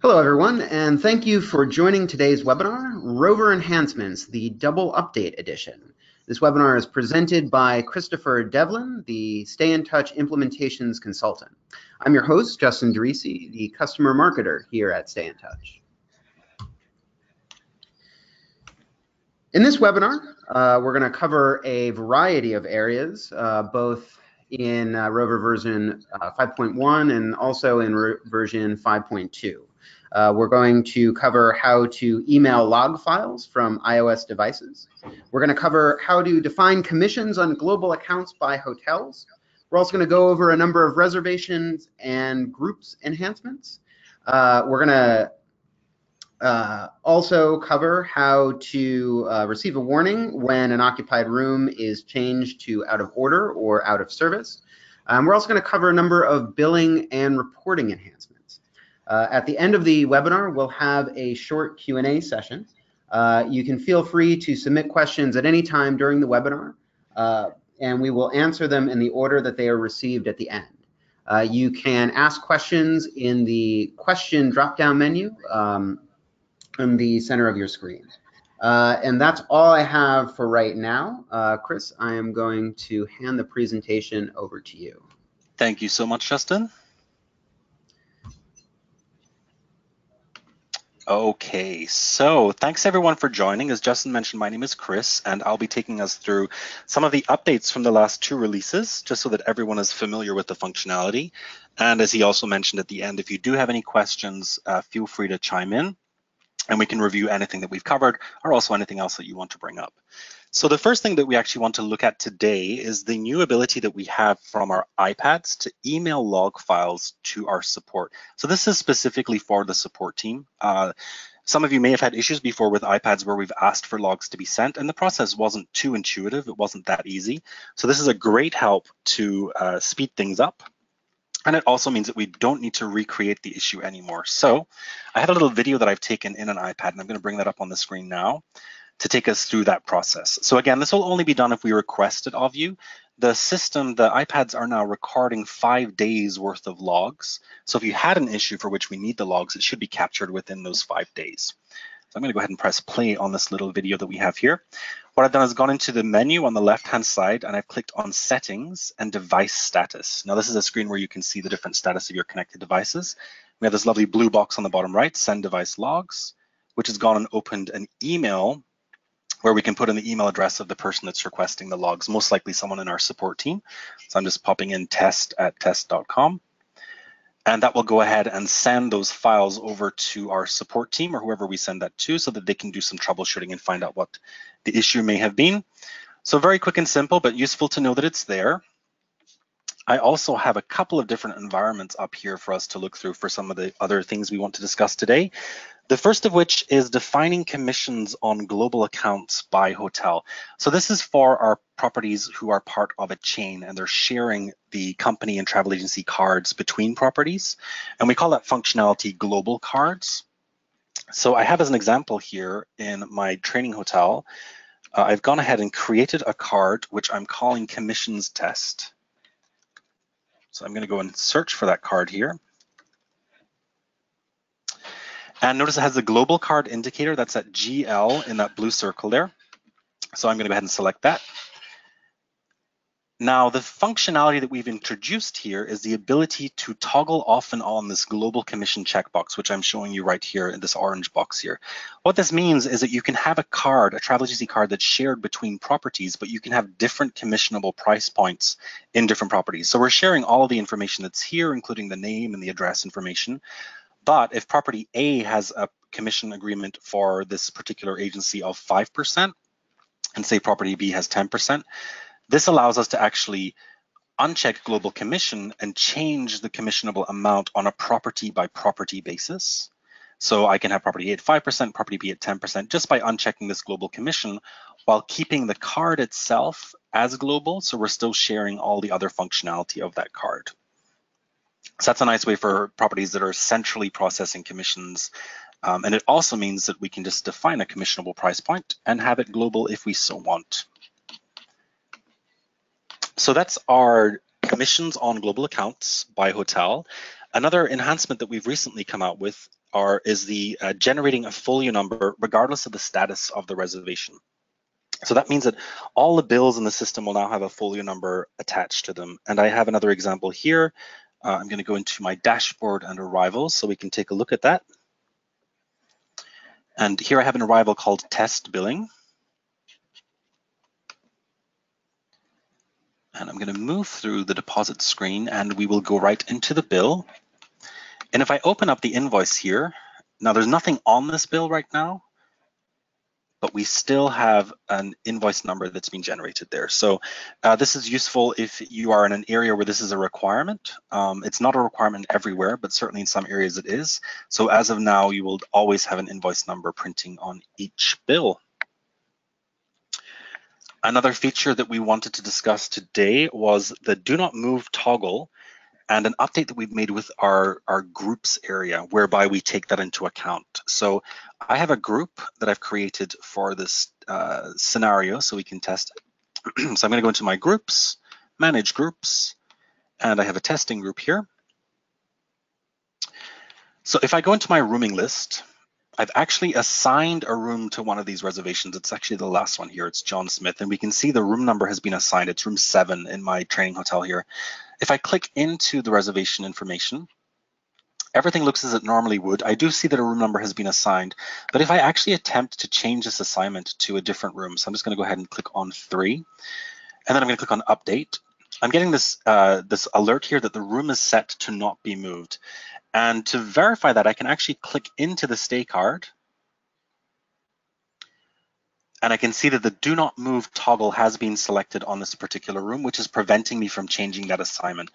Hello, everyone, and thank you for joining today's webinar, Rover Enhancements, the Double Update Edition. This webinar is presented by Christopher Devlin, the Stay in Touch Implementations Consultant. I'm your host, Justin Derisi, the Customer Marketer here at Stay in Touch. In this webinar, we're going to cover a variety of areas, both in Rover version 5.1 and also in version 5.2. We're going to cover how to email log files from iOS devices. We're going to cover how to define commissions on global accounts by hotels. We're also going to go over a number of reservations and groups enhancements. We're going to also cover how to receive a warning when an occupied room is changed to out of order or out of service. We're also going to cover a number of billing and reporting enhancements. At the end of the webinar, we'll have a short Q&A session. You can feel free to submit questions at any time during the webinar, and we will answer them in the order that they are received at the end. You can ask questions in the question drop-down menu in the center of your screen. And that's all I have for right now. Chris, I am going to hand the presentation over to you. Thank you so much, Justin. Okay, so thanks everyone for joining. As Justin mentioned, my name is Chris, and I'll be taking us through some of the updates from the last 2 releases, just so that everyone is familiar with the functionality. And as he also mentioned at the end, if you do have any questions, feel free to chime in, and we can review anything that we've covered or also anything else that you want to bring up. So the first thing that we actually want to look at today is the new ability that we have from our iPads to email log files to our support. So this is specifically for the support team. Some of you may have had issues before with iPads where we've asked for logs to be sent, and the process wasn't too intuitive. It wasn't that easy. So this is a great help to speed things up. And it also means that we don't need to recreate the issue anymore. So I had a little video that I've taken in an iPad, and I'm going to bring that up on the screen now to take us through that process. So again, this will only be done if we request it of you. The system, the iPads are now recording 5 days worth of logs. So if you had an issue for which we need the logs, it should be captured within those 5 days. So I'm going to go ahead and press play on this little video that we have here. What I've done is gone into the menu on the left-hand side, and I've clicked on Settings and Device Status. Now this is a screen where you can see the different status of your connected devices. We have this lovely blue box on the bottom right, Send Device Logs, which has gone and opened an email where we can put in the email address of the person that's requesting the logs, most likely someone in our support team. So I'm just popping in test@test.com. And that will go ahead and send those files over to our support team or whoever we send that to so that they can do some troubleshooting and find out what the issue may have been. So very quick and simple, but useful to know that it's there. I also have a couple of different environments up here for us to look through for some of the other things we want to discuss today. The first of which is defining commissions on global accounts by hotel. So this is for our properties who are part of a chain and they're sharing the company and travel agency cards between properties. And we call that functionality global cards. So I have as an example here in my training hotel, I've gone ahead and created a card which I'm calling commissions test. So I'm going to go and search for that card here. And notice it has the global card indicator. That's at GL in that blue circle there. So I'm going to go ahead and select that. Now, the functionality that we've introduced here is the ability to toggle off and on this global commission checkbox, which I'm showing you right here in this orange box here. What this means is that you can have a card, a travel agency card that's shared between properties, but you can have different commissionable price points in different properties. So we're sharing all of the information that's here, including the name and the address information. But if property A has a commission agreement for this particular agency of 5%, and say property B has 10%, this allows us to actually uncheck global commission and change the commissionable amount on a property by property basis. So I can have property A at 5%, property B at 10%, just by unchecking this global commission while keeping the card itself as global. So we're still sharing all the other functionality of that card. So that's a nice way for properties that are centrally processing commissions. And it also means that we can just define a commissionable price point and have it global if we so want. So that's our commissions on global accounts by hotel. Another enhancement that we've recently come out with is the generating a folio number regardless of the status of the reservation. So that means that all the bills in the system will now have a folio number attached to them. And I have another example here. I'm going to go into my dashboard and arrivals so we can take a look at that. And here I have an arrival called test billing. And I'm going to move through the deposit screen and we will go right into the bill. And if I open up the invoice here, now there's nothing on this bill right now, but we still have an invoice number that's been generated there. So this is useful if you are in an area where this is a requirement. It's not a requirement everywhere, but certainly in some areas it is. So as of now, you will always have an invoice number printing on each bill. Another feature that we wanted to discuss today was the do not move toggle and an update that we've made with our groups area, whereby we take that into account. So I have a group that I've created for this scenario so we can test it. So I'm going to go into my groups, manage groups, and I have a testing group here. So if I go into my rooming list, I've actually assigned a room to one of these reservations. It's actually the last one here. It's John Smith, and we can see the room number has been assigned. It's room 7 in my training hotel here. If I click into the reservation information, everything looks as it normally would. I do see that a room number has been assigned, but if I actually attempt to change this assignment to a different room, so I'm just going to go ahead and click on 3, and then I'm going to click on update. I'm getting this this alert here that the room is set to not be moved. And to verify that, I can actually click into the stay card, and I can see that the do not move toggle has been selected on this particular room, which is preventing me from changing that assignment.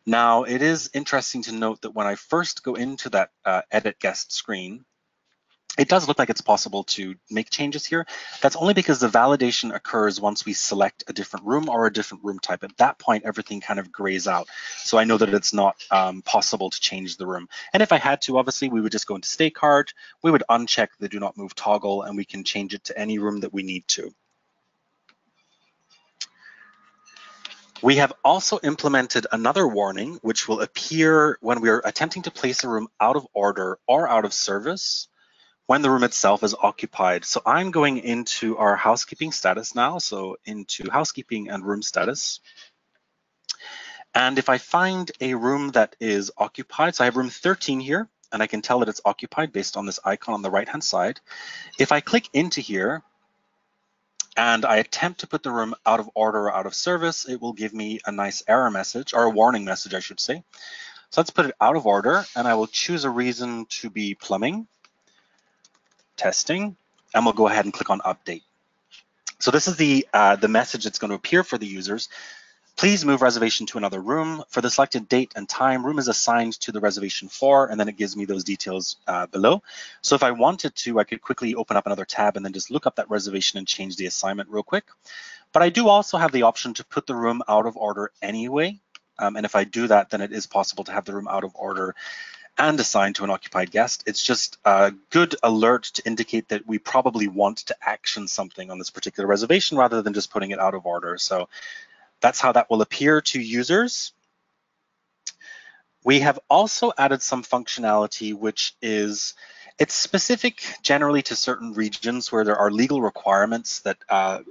Now, it is interesting to note that when I first go into that edit guest screen, it does look like it's possible to make changes here. That's only because the validation occurs once we select a different room or a different room type. At that point, everything kind of grays out. So I know that it's not possible to change the room. And if I had to, obviously, we would just go into stay card, we would uncheck the do not move toggle, and we can change it to any room that we need to. We have also implemented another warning, which will appear when we are attempting to place a room out of order or out of service when the room itself is occupied. So I'm going into our housekeeping status now, so into housekeeping and room status. And if I find a room that is occupied, so I have room 13 here, and I can tell that it's occupied based on this icon on the right-hand side. If I click into here, and I attempt to put the room out of order or out of service, it will give me a nice error message, or a warning message, I should say. So let's put it out of order, and I will choose a reason to be plumbing, testing, and we'll go ahead and click on update. So this is the message that's going to appear for the users. Please move reservation to another room. For the selected date and time, room is assigned to the reservation for, and then it gives me those details below. So if I wanted to, I could quickly open up another tab and then just look up that reservation and change the assignment real quick. But I do also have the option to put the room out of order anyway. And if I do that, then it is possible to have the room out of order and assigned to an occupied guest. It's just a good alert to indicate that we probably want to action something on this particular reservation rather than just putting it out of order. So that's how that will appear to users. We have also added some functionality, which is, it's specific generally to certain regions where there are legal requirements that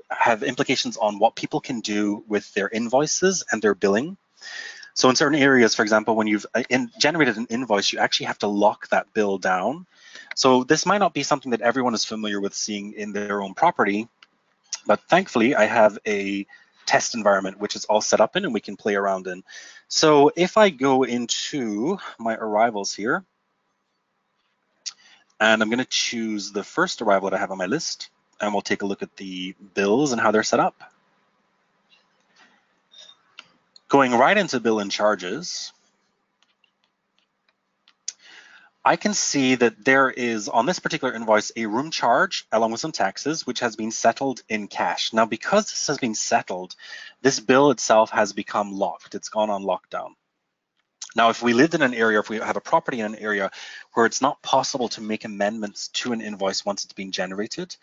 have implications on what people can do with their invoices and their billing. So in certain areas, for example, when you've generated an invoice, you actually have to lock that bill down. So this might not be something that everyone is familiar with seeing in their own property, but thankfully I have a test environment which is all set up in and we can play around in. So if I go into my arrivals here, and I'm going to choose the first arrival that I have on my list, and we'll take a look at the bills and how they're set up. Going right into bill and charges, I can see that there is, on this particular invoice, a room charge along with some taxes, which has been settled in cash. Now, because this has been settled, this bill itself has become locked. It's gone on lockdown. Now, if we lived in an area, if we have a property in an area where it's not possible to make amendments to an invoice once it's been generated,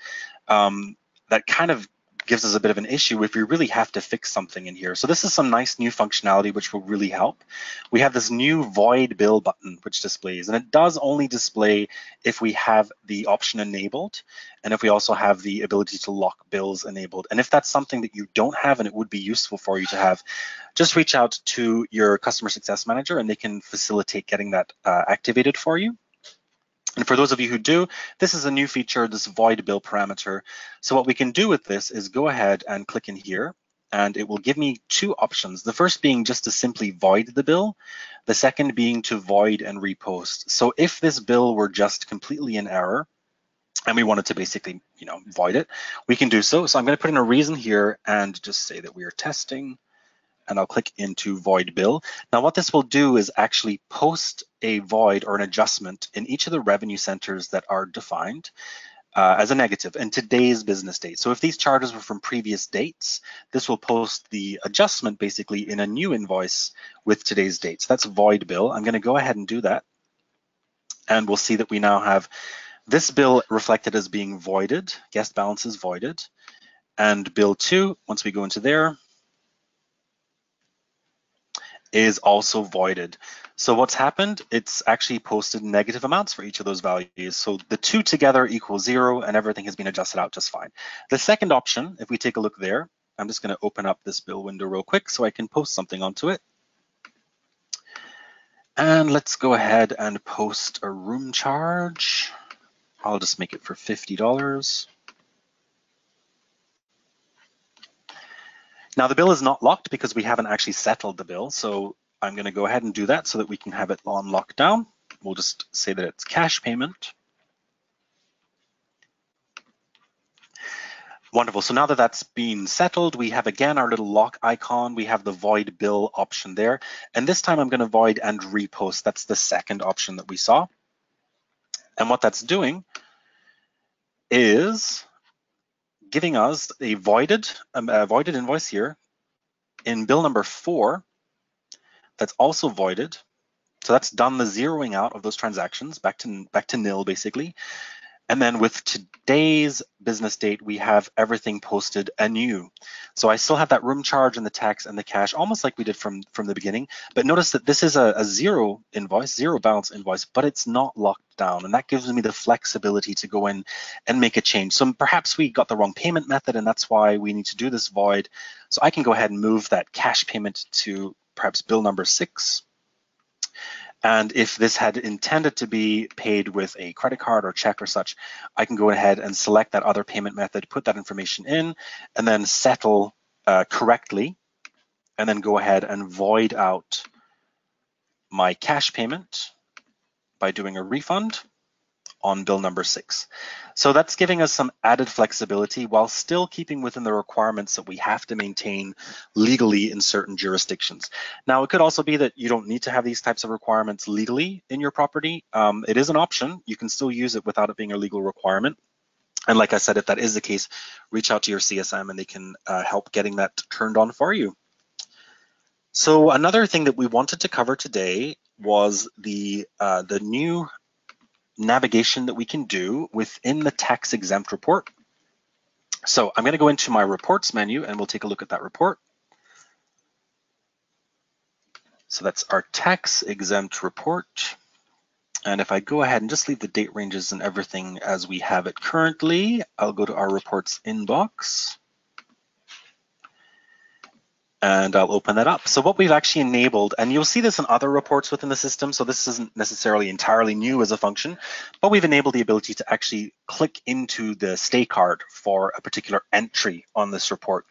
that kind of gives us a bit of an issue if we really have to fix something in here. So this is some nice new functionality which will really help. We have this new void bill button which displays, and it does only display if we have the option enabled and if we also have the ability to lock bills enabled. And if that's something that you don't have and it would be useful for you to have, just reach out to your customer success manager and they can facilitate getting that activated for you. And for those of you who do, this is a new feature, this void bill parameter. So what we can do with this is go ahead and click in here, and it will give me two options. The first being just to simply void the bill, the second being to void and repost. So if this bill were just completely in error, and we wanted to basically, void it, we can do so. So I'm going to put in a reason here and just say that we are testing, and I'll click into void bill. Now what this will do is actually post a void or an adjustment in each of the revenue centers that are defined as a negative in today's business date. So if these charges were from previous dates, this will post the adjustment basically in a new invoice with today's date. So that's void bill. I'm going to go ahead and do that. And we'll see that we now have this bill reflected as being voided, guest balance is voided. And bill 2, once we go into there, is also voided. So what's happened, it's actually posted negative amounts for each of those values. So the two together equals 0 and everything has been adjusted out just fine. The second option, if we take a look there, I'm just going to open up this bill window real quick so I can post something onto it. And let's go ahead and post a room charge. I'll just make it for $50. Now the bill is not locked because we haven't actually settled the bill. So I'm going to go ahead and do that so that we can have it on lockdown. We'll just say that it's cash payment. Wonderful. So now that that's been settled, we have again our little lock icon. We have the void bill option there. And this time I'm going to void and repost. That's the second option that we saw. And what that's doing is giving us a voided invoice here in bill number 4 that's also voided. So that's done the zeroing out of those transactions back to nil basically. And then with today's business date, we have everything posted anew. So I still have that room charge and the tax and the cash, almost like we did from the beginning. But notice that this is a zero invoice, zero balance invoice, but it's not locked down. And that gives me the flexibility to go in and make a change. So perhaps we got the wrong payment method, and that's why we need to do this void. So I can go ahead and move that cash payment to perhaps bill number 6. And if this had intended to be paid with a credit card or check or such, I can go ahead and select that other payment method, put that information in, and then settle correctly, and then go ahead and void out my cash payment by doing a refund on bill number 6. So that's giving us some added flexibility while still keeping within the requirements that we have to maintain legally in certain jurisdictions. Now, it could also be that you don't need to have these types of requirements legally in your property. It is an option. You can still use it without it being a legal requirement. And like I said, if that is the case, reach out to your CSM and they can help getting that turned on for you. So another thing that we wanted to cover today was the new navigation that we can do within the tax exempt report. So I'm going to go into my reports menu and we'll take a look at that report. So that's our tax exempt report. And if I go ahead and just leave the date ranges and everything as we have it currently, I'll go to our reports inbox. And I'll open that up. So what we've actually enabled, and you'll see this in other reports within the system, so this isn't necessarily entirely new as a function, but we've enabled the ability to actually click into the stay card for a particular entry on this report.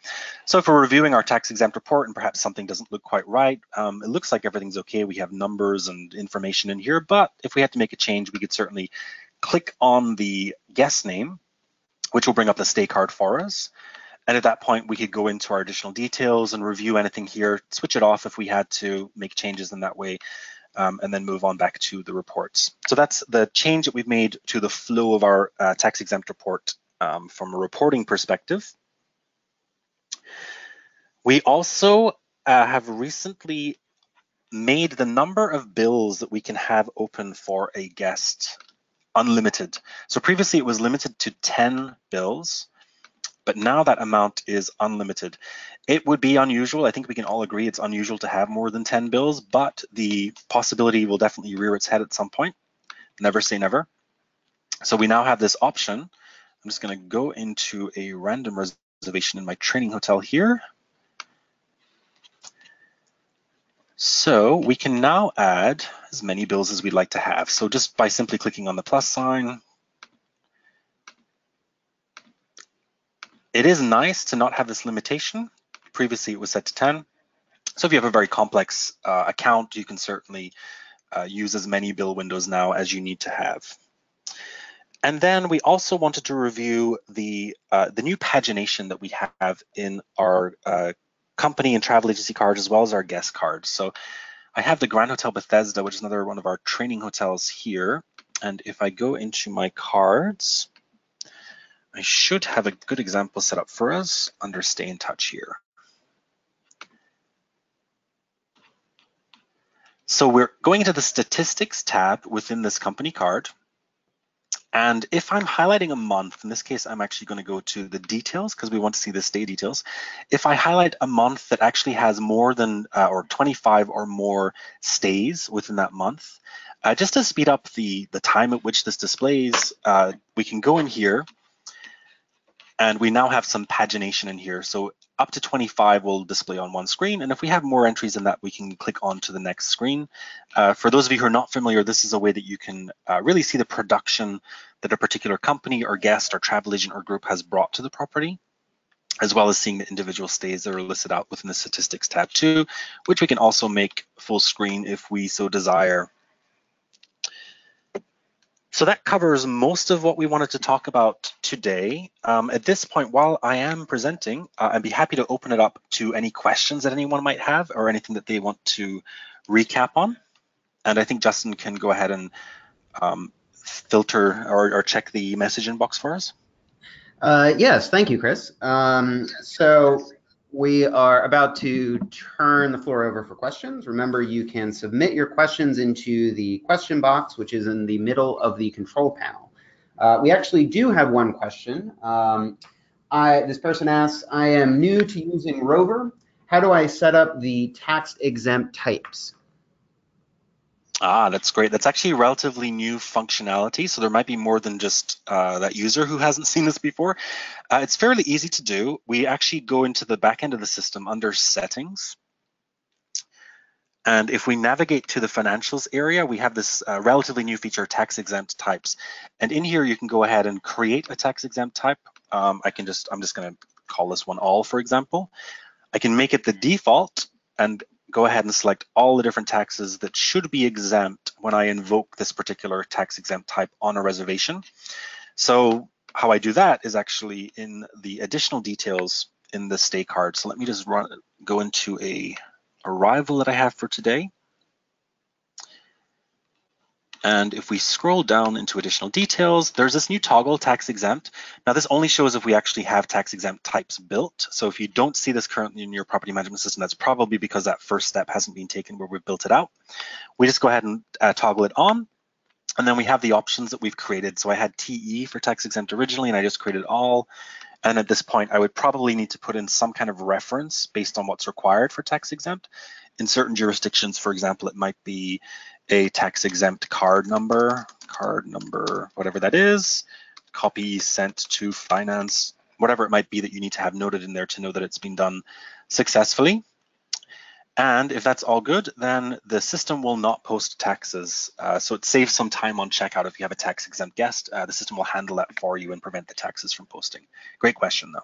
So if we're reviewing our tax exempt report and perhaps something doesn't look quite right, it looks like everything's okay. We have numbers and information in here, but if we had to make a change, we could certainly click on the guest name, which will bring up the stay card for us. And at that point, we could go into our additional details and review anything here, switch it off if we had to make changes in that way, and then move on back to the reports. So that's the change that we've made to the flow of our tax exempt report from a reporting perspective. We also have recently made the number of bills that we can have open for a guest unlimited. So previously it was limited to 10 bills. but now that amount is unlimited. It would be unusual. I think we can all agree it's unusual to have more than 10 bills, but the possibility will definitely rear its head at some point. Never say never. So we now have this option. I'm just going to go into a random reservation in my training hotel here. So we can now add as many bills as we'd like to have. So just by simply clicking on the plus sign, it is nice to not have this limitation. Previously it was set to 10. So if you have a very complex account, you can certainly use as many bill windows now as you need to have. And then we also wanted to review the new pagination that we have in our company and travel agency cards, as well as our guest cards. So I have the Grand Hotel Bethesda, which is another one of our training hotels here. And if I go into my cards, I should have a good example set up for us under Stay in Touch here. So we're going into the Statistics tab within this company card. And if I'm highlighting a month, in this case, I'm actually going to go to the details because we want to see the stay details. If I highlight a month that actually has more than or 25 or more stays within that month, just to speed up the time at which this displays, we can go in here and we now have some pagination in here. So up to 25 will display on one screen. And if we have more entries than that, we can click on to the next screen. For those of you who are not familiar, this is a way that you can really see the production that a particular company or guest or travel agent or group has brought to the property, as well as seeing the individual stays that are listed out within the Statistics tab too, which we can also make full screen if we so desire. So that covers most of what we wanted to talk about today. At this point, while I am presenting, I'd be happy to open it up to any questions that anyone might have or anything that they want to recap on. And I think Justin can go ahead and filter or check the message inbox for us. Yes, thank you, Chris. So we are about to turn the floor over for questions. Remember, you can submit your questions into the question box, which is in the middle of the control panel. We actually do have one question. This person asks, I am new to using Rover. How do I set up the tax-exempt types? That's great. That's actually relatively new functionality, so there might be more than just that user who hasn't seen this before. It's fairly easy to do. We actually go into the back end of the system under Settings. And if we navigate to the Financials area, we have this relatively new feature, tax-exempt types. And in here, you can go ahead and create a tax-exempt type. I'm just going to call this one All, for example. I can make it the default and go ahead and select all the different taxes that should be exempt when I invoke this particular tax exempt type on a reservation. So how I do that is actually in the additional details in the stay card. So let me just go into a arrival that I have for today. And if we scroll down into additional details, there's this new toggle, tax exempt. Now this only shows if we actually have tax exempt types built. So if you don't see this currently in your property management system, that's probably because that first step hasn't been taken where we've built it out. We just go ahead and toggle it on. And then we have the options that we've created. So I had TE for tax exempt originally, and I just created all. And at this point, I would probably need to put in some kind of reference based on what's required for tax exempt. In certain jurisdictions, for example, it might be a tax exempt card number, whatever that is, copy sent to finance, whatever it might be that you need to have noted in there to know that it's been done successfully. And if that's all good, then the system will not post taxes. So it saves some time on checkout. If you have a tax exempt guest, the system will handle that for you and prevent the taxes from posting. Great question, though.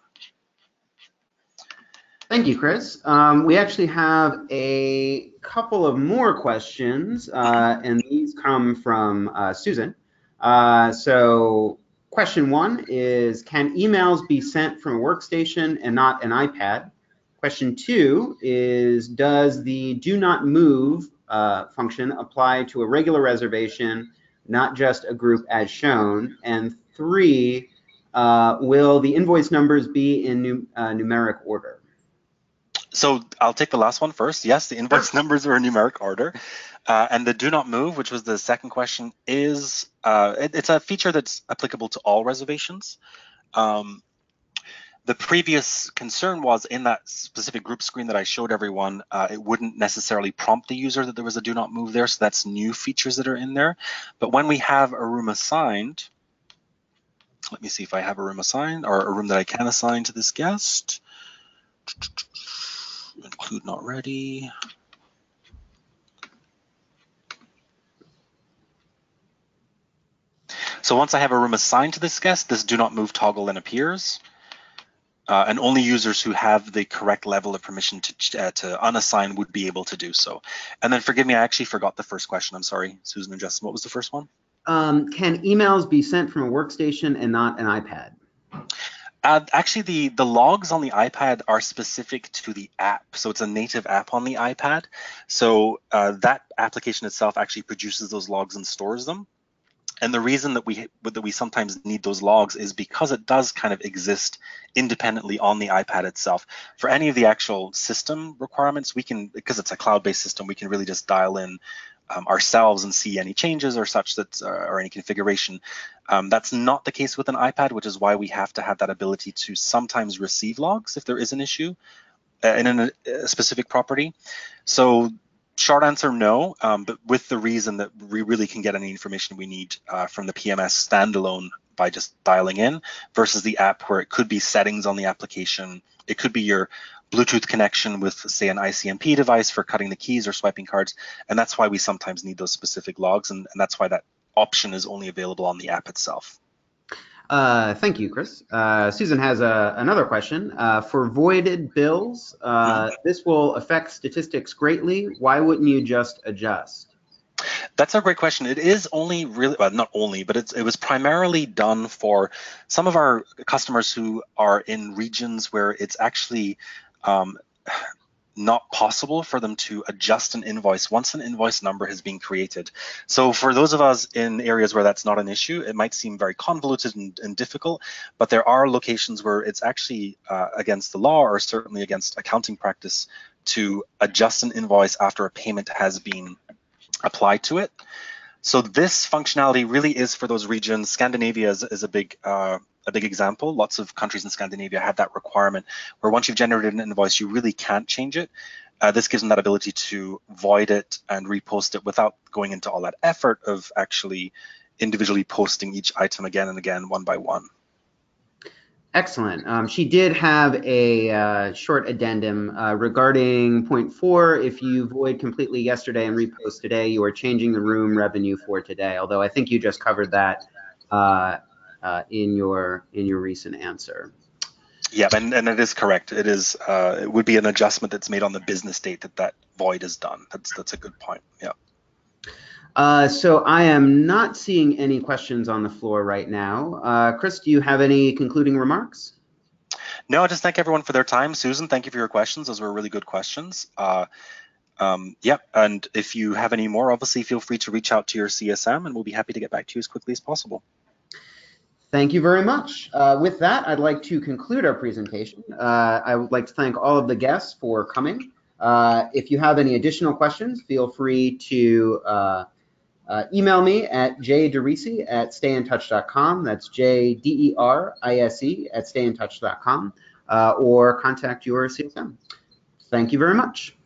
Thank you, Chris. We actually have a couple of more questions, and these come from Susan. So question one is, can emails be sent from a workstation and not an iPad? Question two is, does the do not move function apply to a regular reservation, not just a group as shown? And three, will the invoice numbers be in numeric order? So I'll take the last one first. Yes, the invoice numbers are in numeric order. And the do not move, which was the second question, is it's a feature that's applicable to all reservations. The previous concern was in that specific group screen that I showed everyone, it wouldn't necessarily prompt the user that there was a do not move there, so that's new features that are in there. But when we have a room assigned, let me see if I have a room assigned, or a room that I can assign to this guest. Include not ready. So once I have a room assigned to this guest, this do not move toggle then appears. And only users who have the correct level of permission to unassign would be able to do so. And then forgive me, I actually forgot the first question. I'm sorry, Susan and Justin, what was the first one? Can emails be sent from a workstation and not an iPad? Actually, the logs on the iPad are specific to the app. So it's a native app on the iPad. So that application itself actually produces those logs and stores them. And the reason that we sometimes need those logs is because it does kind of exist independently on the iPad itself. For any of the actual system requirements, we can, because it's a cloud-based system, we can really just dial in ourselves and see any changes or such that, or any configuration. That's not the case with an iPad, which is why we have to have that ability to sometimes receive logs if there is an issue in a specific property. So short answer, no, but with the reason that we really can get any information we need from the PMS standalone by just dialing in versus the app where it could be settings on the application. It could be your Bluetooth connection with, say, an ICMP device for cutting the keys or swiping cards. And that's why we sometimes need those specific logs. And that's why that option is only available on the app itself. Thank you, Chris. Susan has another question. For voided bills, this will affect statistics greatly. Why wouldn't you just adjust? That's a great question. It is only really, well, not only, but it was primarily done for some of our customers who are in regions where it's actually not possible for them to adjust an invoice once an invoice number has been created. So for those of us in areas where that's not an issue, it might seem very convoluted and difficult, but there are locations where it's actually against the law or certainly against accounting practice to adjust an invoice after a payment has been applied to it. So this functionality really is for those regions. Scandinavia is a big example. Lots of countries in Scandinavia have that requirement where once you've generated an invoice, you really can't change it. This gives them that ability to void it and repost it without going into all that effort of actually individually posting each item again and again, one by one. Excellent. She did have a short addendum regarding point 4. If you void completely yesterday and repost today, you are changing the room revenue for today. Although I think you just covered that in your recent answer. Yeah, and it is correct. It is. It would be an adjustment that's made on the business date that void is done. That's a good point. Yeah. So I am not seeing any questions on the floor right now. Chris, do you have any concluding remarks? No, I just thank everyone for their time. Susan, thank you for your questions. Those were really good questions. Yeah, and if you have any more, obviously feel free to reach out to your CSM and we'll be happy to get back to you as quickly as possible. Thank you very much. With that, I'd like to conclude our presentation. I would like to thank all of the guests for coming. If you have any additional questions, feel free to email me at jderise@stayintouch.com. That's JDERISE@stayintouch.com, or contact your CSM. Thank you very much.